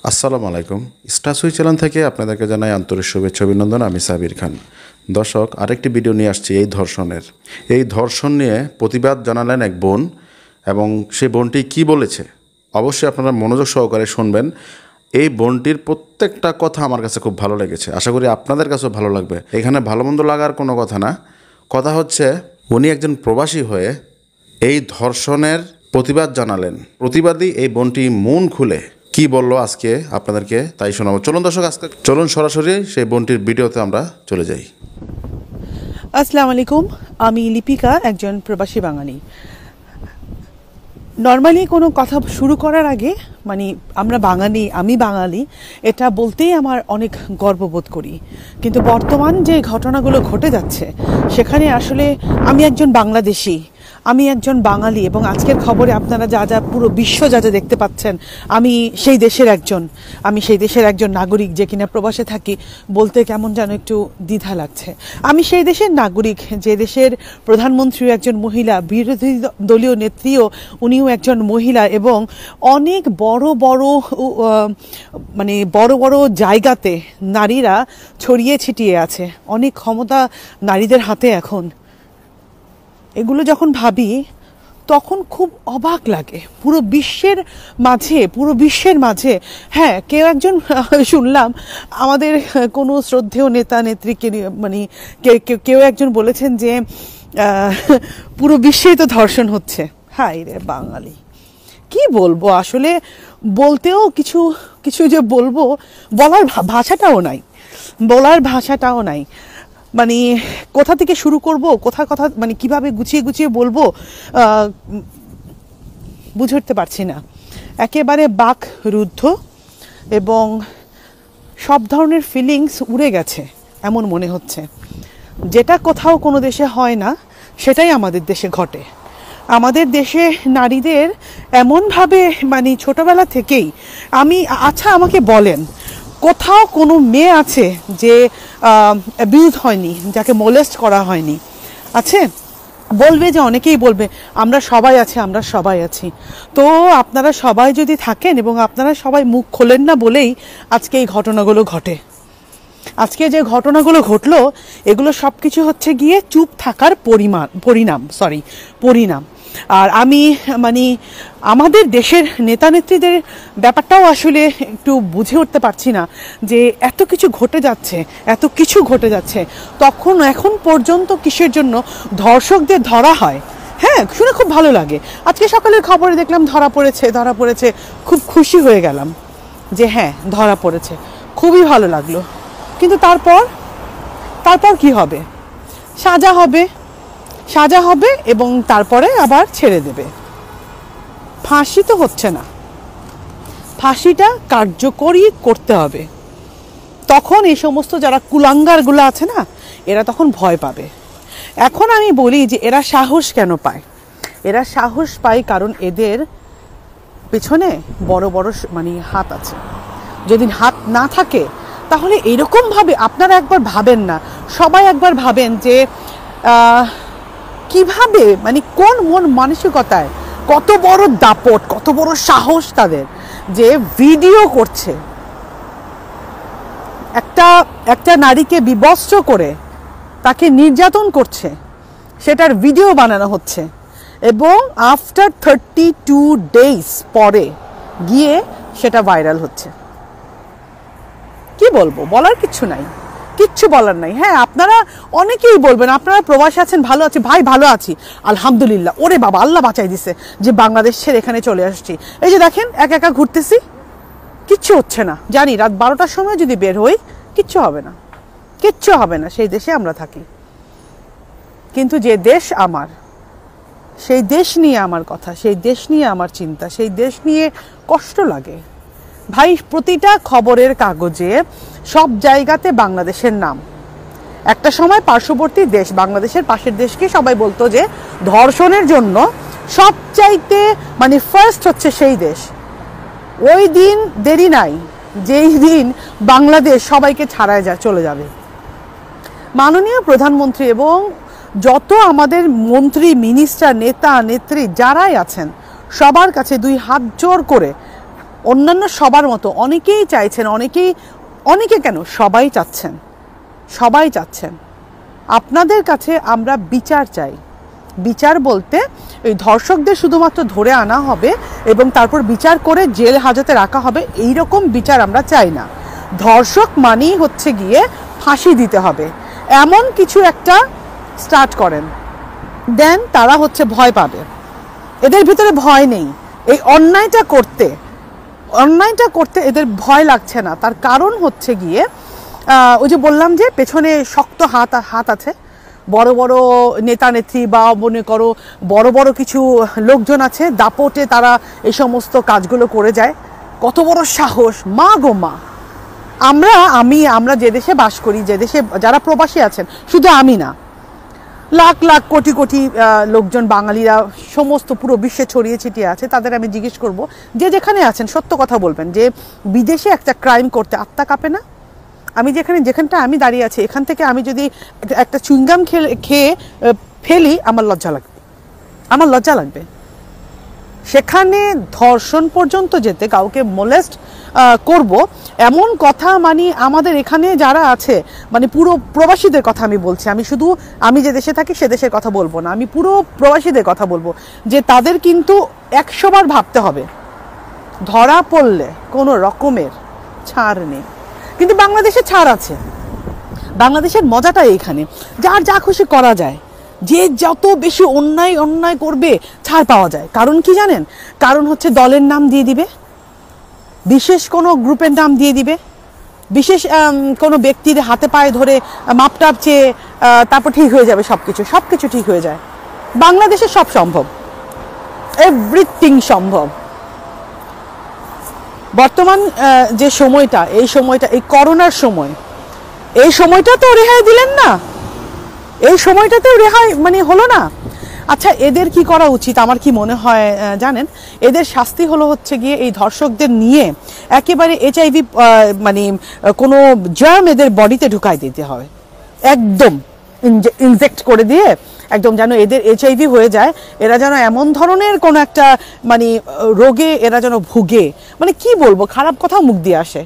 আসসালামু আলাইকুম। স্টার সুই চ্যানেল থেকে আপনাদেরকে জানাই আন্তরিক শুভেচ্ছা অভিনন্দন। আমি সাবির খান। দর্শক, আরেকটি ভিডিও নিয়ে আসছি এই ধর্ষণ নিয়ে প্রতিবাদ জানালেন এক বোন, এবং সেই বোনটি কি বলেছে অবশ্যই আপনারা মনোযোগ সহকারে শুনবেন। এই বোনটির প্রত্যেকটা কথা আমার কাছে খুব ভালো লেগেছে, আশা করি আপনাদের কাছেও ভালো লাগবে। এখানে ভালো মন্দ লাগার কোনো কথা না, কথা হচ্ছে উনি একজন প্রবাসী হয়ে এই ধর্ষণের প্রতিবাদ জানালেন। প্রতিবাদী এই বোনটি মন খুলে কি বললো আজকে আপনাদেরকে তাই শোনাবো। চলুন দর্শক, আজকে চলুন সরাসরি সেই বোনটির ভিডিওতে আমরা চলে যাই। আসসালামু আলাইকুম, আমি লিপিকা, একজন প্রবাসী বাঙালি। নর্মালি কোনো কথা শুরু করার আগে আমি বাঙালি এটা বলতেই আমার অনেক গর্ববোধ করি, কিন্তু বর্তমান যে ঘটনাগুলো ঘটে যাচ্ছে সেখানে আসলে আমি একজন বাংলাদেশি, আমি একজন বাঙালি, এবং আজকের খবরে আপনারা যা পুরো বিশ্ব যা দেখতে পাচ্ছেন, আমি সেই দেশের একজন নাগরিক যে কিনা প্রবাসে থাকি। বলতে কেমন যেন একটু দ্বিধা লাগছে। আমি সেই দেশের নাগরিক যে দেশের প্রধানমন্ত্রীও একজন মহিলা, বিরোধী দলীয় নেত্রীও উনিও একজন মহিলা, এবং অনেক বড় বড় জায়গাতে নারীরা ছড়িয়ে ছিটিয়ে আছে। অনেক ক্ষমতা নারীদের হাতে এখন। এগুলো যখন ভাবি তখন খুব অবাক লাগে। পুরো বিশ্বের মাঝে হ্যাঁ, কেউ একজন শুনলাম আমাদের কোনো শ্রদ্ধেয় নেতা নেত্রীকে কেউ একজন বলেছেন যে পুরো বিশ্বেই তো ধর্ষণ হচ্ছে। হায় রে বাঙালি, কি বলবো আসলে, বলতেও কিছু যে বলবো, বলার ভাষাটাও নাই। কোথা থেকে শুরু করব, কথা কিভাবে গুছিয়ে বলবো বুঝে উঠতে পারছি না। একেবারে বাকরুদ্ধ, এবং সব ধরনের ফিলিংস উড়ে গেছে এমন মনে হচ্ছে। যেটা কোথাও কোনো দেশে হয় না সেটাই আমাদের দেশে ঘটে। আমাদের দেশে নারীদের এমনভাবে ছোটবেলা থেকেই আমাকে বলেন, কোথাও কোনো মেয়ে আছে যে অ্যাবিউজ হয়নি, যাকে মোলেস্ট করা হয়নি? আছে? বলবে যে, অনেকেই বলবে আমরা সবাই আছি। তো আপনারা সবাই যদি থাকেন এবং আপনারা সবাই মুখ খোলেন না বলেই আজকে এই ঘটনাগুলো ঘটে। আজকে যে ঘটনাগুলো ঘটলো এগুলো সব কিছু হচ্ছে গিয়ে চুপ থাকার পরিণাম। আর আমি আমাদের দেশের নেতা নেত্রীদের ব্যাপারটাও আসলে একটু বুঝে উঠতে পারছি না যে এত কিছু ঘটে যাচ্ছে তখন এখন পর্যন্ত কিসের জন্য ধর্ষকদের ধরা হয়। হ্যাঁ, শুনে খুব ভালো লাগে। আজকে সকালের খবরে দেখলাম ধরা পড়েছে, খুব খুশি হয়ে গেলাম যে হ্যাঁ ধরা পড়েছে, খুবই ভালো লাগলো। কিন্তু তারপর কি হবে? সাজা হবে এবং তারপরে আবার ছেড়ে দেবে। ফাঁসি তো হচ্ছে না, ফাঁসিটা কার্যকরী করতে হবে। তখন এই সমস্ত যারা কুলাঙ্গারগুলো আছে না, এরা তখন ভয় পাবে। এখন আমি বলি যে এরা সাহস কেন পায়? এরা সাহস পায় কারণ এদের পেছনে বড় হাত আছে। যদি হাত না থাকে তাহলে এরকম ভাবে আপনারা একবার ভাবেন না, সবাই একবার ভাবেন যে কিভাবে কোন মন মানসিকতায় কত বড় দাপট, কত বড় সাহস তাদের, যে ভিডিও করছে, একটা নারীকে বিবস্ত্র করে তাকে নির্যাতন করছে, সেটার ভিডিও বানানো হচ্ছে, এবং আফটার 32 days পরে গিয়ে সেটা ভাইরাল হচ্ছে। কি বলবো, বলার কিচ্ছু বলার নাই। হ্যাঁ, আপনারা অনেকেই বলবেন আপনারা প্রবাসী আছেন, ভালো আছি ভাই, ভালো আছি আলহামদুলিল্লাহ। ওরে বাবা, আল্লাহ বাঁচাই দিছে যে বাংলাদেশ ছেড়ে এখানে চলে আসছি। এই যে দেখেন একা ঘুরতেছি, কিচ্ছু হচ্ছে না। জানি রাত 12টার সময় যদি বের হই কিচ্ছু হবে না, সেই দেশে আমরা থাকি। কিন্তু যে দেশ আমার, সেই দেশ নিয়ে আমার কথা, সেই দেশ নিয়ে আমার চিন্তা, সেই দেশ নিয়ে কষ্ট লাগে ভাই। প্রতিটা খবরের কাগজে সব জায়গাতে বাংলাদেশের নাম। একটা সময় পার্শ্ববর্তী দেশ বাংলাদেশের পাশের দেশকে সবাই বলতো যে ধর্ষণের জন্য সবচাইতে ফার্স্ট হচ্ছে সেই দেশ। ওই দিন দেরি নাই যেই দিন বাংলাদেশ সবাইকে ছাড়ায় চলে যাবে। মাননীয় প্রধানমন্ত্রী এবং যত আমাদের মন্ত্রী, মিনিস্টার, নেতা নেত্রী যারাই আছেন, সবার কাছে 2 হাত জোর করে অন্যান্য সবার মতো অনেকেই চাইছেন, অনেকে কেন সবাই চাচ্ছেন আপনাদের কাছে আমরা বিচার চাই। বিচার বলতে এই ধর্ষকদের শুধুমাত্র ধরে আনা হবে এবং তারপর বিচার করে জেল হাজতে রাখা হবে, এই রকম বিচার আমরা চাই না। ধর্ষক মানেই হচ্ছে গিয়ে ফাঁসি দিতে হবে, এমন কিছু একটা স্টার্ট করেন, দেন তারা হচ্ছে ভয় পাবে। এদের ভিতরে ভয় নেই, এই অন্যায়টা করতে এদের ভয় লাগছে না। তার কারণ হচ্ছে গিয়ে ওই যে বললাম যে পেছনে শক্ত হাত আছে, বড় বড় নেতা নেত্রী বা মনে করো বড় বড় কিছু লোকজন আছে, দাপটে তারা এই সমস্ত কাজগুলো করে যায়। কত বড় সাহস, মা গো মা। আমরা যে দেশে বাস করি, যে দেশে যারা প্রবাসী আছেন, শুধু আমি না, লাখ লাখ কোটি কোটি লোকজন, বাঙালিরা সমস্ত পুরো বিশ্বে ছড়িয়ে ছিটিয়ে আছে, তাদের আমি জিজ্ঞেস করব, যে যেখানে আছেন সত্য কথা বলবেন, যে বিদেশে একটা ক্রাইম করতে আত্মা কাঁপে না? আমি যেখানটা আমি দাঁড়িয়ে আছি, এখান থেকে আমি যদি একটা চুইংগাম খেয়ে ফেলি, আমার লজ্জা লাগবে। সেখানে ধর্ষণ পর্যন্ত যেতে, কাউকে মোলেস্ট করব এমন কথা, মানে আমাদের এখানে যারা আছে, মানে পুরো প্রবাসীদের কথা আমি বলছি, আমি যে দেশে থাকি সে দেশের কথা বলবো না, আমি পুরো প্রবাসীদের কথা বলবো, যে তাদের কিন্তু 100 বার ভাবতে হবে। ধরা পড়লে কোনো রকমের ছাড় নেই, কিন্তু বাংলাদেশে ছাড় আছে। বাংলাদেশের মজাটা এইখানে, যার যা খুশি করা যায়, যে যত বেশি অন্যায় করবে ছাড় পাওয়া যায়। কারণ কি জানেন? কারণ হচ্ছে দলের নাম দিয়ে দিবে, বিশেষ কোনো গ্রুপের নাম দিয়ে দিবে, বিশেষ কোনো ব্যক্তির হাতে পায়ে ধরে মাপটাপ চেয়ে তারপর ঠিক হয়ে যাবে, সবকিছু ঠিক হয়ে যায়। বাংলাদেশে সব সম্ভব, এভরিথিং সম্ভব। বর্তমান যে সময়টা, এই করোনার সময়, এই সময়টা তো রেহাই দিলেন না, এই সময়টাতেও রেহাই মানে হলো না। আচ্ছা, এদের কি করা উচিত? আমার কি মনে হয় জানেন, এদের শাস্তি হচ্ছে গিয়ে এই ধর্ষকদের নিয়ে একেবারে HIV মানে কোনো জার্ম এদের বডিতে ঢুকাই দিতে হবে, একদম ইনজেক্ট করে দিয়ে, একদম যেন এদের HIV হয়ে যায়, এরা যেন এমন ধরনের কোনো একটা মানে রোগে এরা যেন ভুগে, মানে কি বলবো, খারাপ কথা মুখ দিয়ে আসে।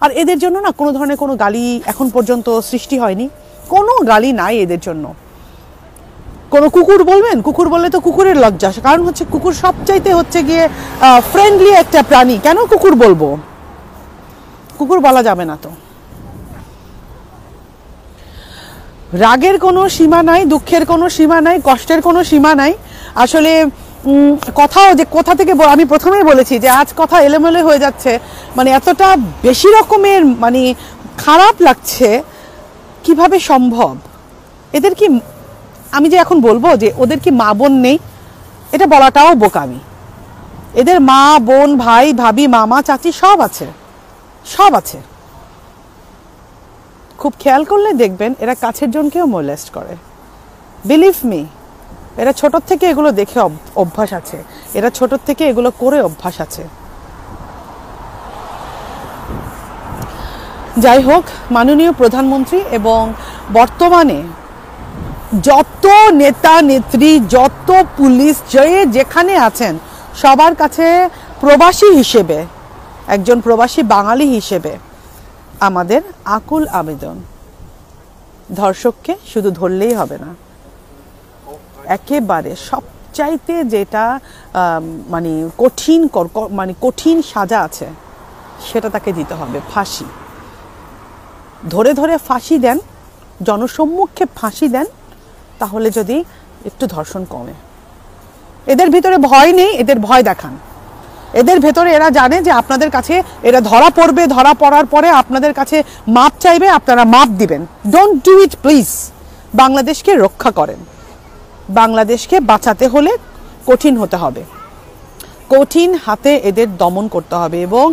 আর এদের জন্য না কোনো ধরনের কোনো গালি এখন পর্যন্ত সৃষ্টি হয়নি, কোনো গালি নাই এদের জন্য। কোনো কুকুর বলবেন, কুকুর বললে তো কুকুরের লজ্জা, কারণ হচ্ছে কুকুর সবচাইতে হচ্ছে গিয়ে ফ্রেন্ডলি একটা প্রাণী, কেন কুকুর বলবো? কুকুর বলা যাবে না তো। রাগের কোনো সীমা নাই, দুঃখের কোনো সীমা নাই, কষ্টের কোনো সীমা নাই। আসলে কোথা থেকে আমি প্রথমেই বলেছি যে আজ কথা এলোমেলো হয়ে যাচ্ছে, মানে এতটা বেশি রকমের মানে খারাপ লাগছে, কিভাবে সম্ভব? এদের কি, আমি যে এখন বলবো যে ওদের কি মা বোন নেই, এটা বলাটাও বোকামি। এদের মা বোন, ভাই ভাবি, মামা চাচি সব আছে। খুব খেয়াল করলে দেখবেন এরা কাছের জনকেও মোলেস্ট করে, বিলিভ মি। এরা ছোট থেকে এগুলো দেখে অভ্যাস আছে, এরা ছোট থেকে এগুলো করে অভ্যাস আছে। যাই হোক, মাননীয় প্রধানমন্ত্রী এবং বর্তমানে যত নেতা নেত্রী, যত পুলিশ, যেখানে আছেন, সবার কাছে প্রবাসী হিসেবে, একজন প্রবাসী বাঙালি হিসেবে আমাদের আকুল আবেদন, ধর্ষককে শুধু ধরলেই হবে না, একেবারে সবচাইতে যেটা মানে কঠিন সাজা আছে সেটা তাকে দিতে হবে, ফাঁসি। ধরে ধরে ফাঁসি দেন, জনসম্মুখে ফাঁসি দেন, তাহলে যদি একটু ধর্ষণ কমে। এদের ভিতরে ভয় নেই, এদের ভয় দেখান। এদের ভেতরে এরা জানে যে আপনাদের কাছে এরা ধরা পড়বে, ধরা পড়ার পরে আপনাদের কাছে মাপ চাইবে, আপনারা মাপ দিবেন। Don't do it please. বাংলাদেশকে রক্ষা করেন, বাংলাদেশকে বাঁচাতে হলে কঠিন হতে হবে, কঠিন হাতে এদের দমন করতে হবে। এবং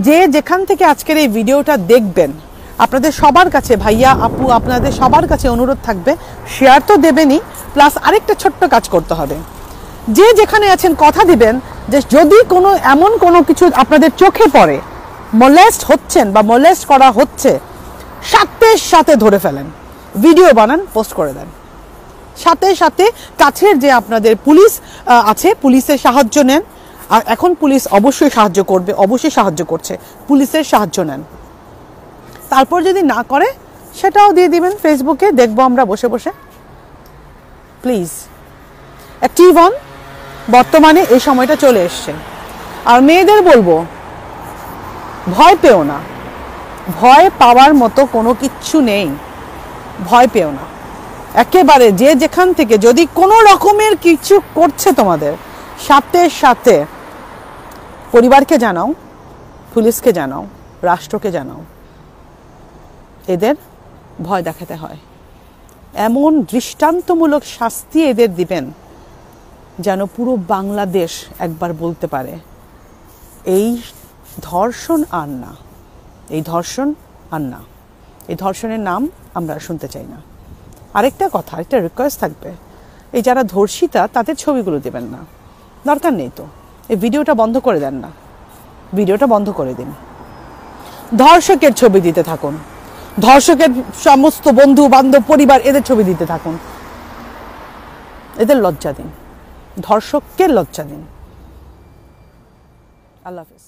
যে যেখান থেকে আজকের এই ভিডিওটা দেখবেন, আপনাদের সবার কাছে, ভাইয়া আপু, আপনাদের সবার কাছে অনুরোধ থাকবে, শেয়ার তো দেবেনই, প্লাস আরেকটা ছোট্ট কাজ করতে হবে। যে যেখানে আছেন কথা দিবেন যে যদি এমন কোনো কিছু আপনাদের চোখে পড়ে, মোলেস্ট হচ্ছেন বা মোলেস্ট করা হচ্ছে, সাথে ধরে ফেলেন, ভিডিও বানান, পোস্ট করে দেন। সাথে কাছের যে আপনাদের পুলিশ আছে, পুলিশের সাহায্য নেন। আর এখন পুলিশ অবশ্যই সাহায্য করবে, অবশ্যই সাহায্য করছে, পুলিশের সাহায্য নেন। তারপর যদি না করে সেটাও দিয়ে দিবেন ফেসবুকে, দেখবো আমরা বসে বসে। প্লিজ অ্যাক্টিভ হন, বর্তমানে এই সময়টা চলে এসছে। আর মেয়েদের বলবো, ভয় পেও না, ভয় পাওয়ার মতো কোনো কিচ্ছু নেই, ভয় পেও না একেবারে। যে যেখান থেকে যদি কোনো রকমের কিছু করছে তোমাদের, সাথে সাথে পরিবারকে জানাও, পুলিশকে জানাও, রাষ্ট্রকে জানাও। এদের ভয় দেখাতে হয়, এমন দৃষ্টান্তমূলক শাস্তি এদের দিবেন যেন পুরো বাংলাদেশ একবার বলতে পারে এই ধর্ষণ আর না, এই ধর্ষণ আর না, এই ধর্ষণের নাম আমরা শুনতে চাই না। আরেকটা কথা, আরেকটা রিকোয়েস্ট থাকবে, এই যারা ধর্ষিতা তাদের ছবিগুলো দেবেন না, দরকার নেই তো। এই ভিডিওটা বন্ধ করে দেন না, ভিডিওটা বন্ধ করে দিন। ধর্ষকের ছবি দিতে থাকুন, ধর্ষকের সমস্ত বন্ধু বান্ধব পরিবার এদের ছবি দিতে থাকুন। এদের লজ্জা দিন, ধর্ষককে লজ্জা দিন। আল্লাহ হাফেজ।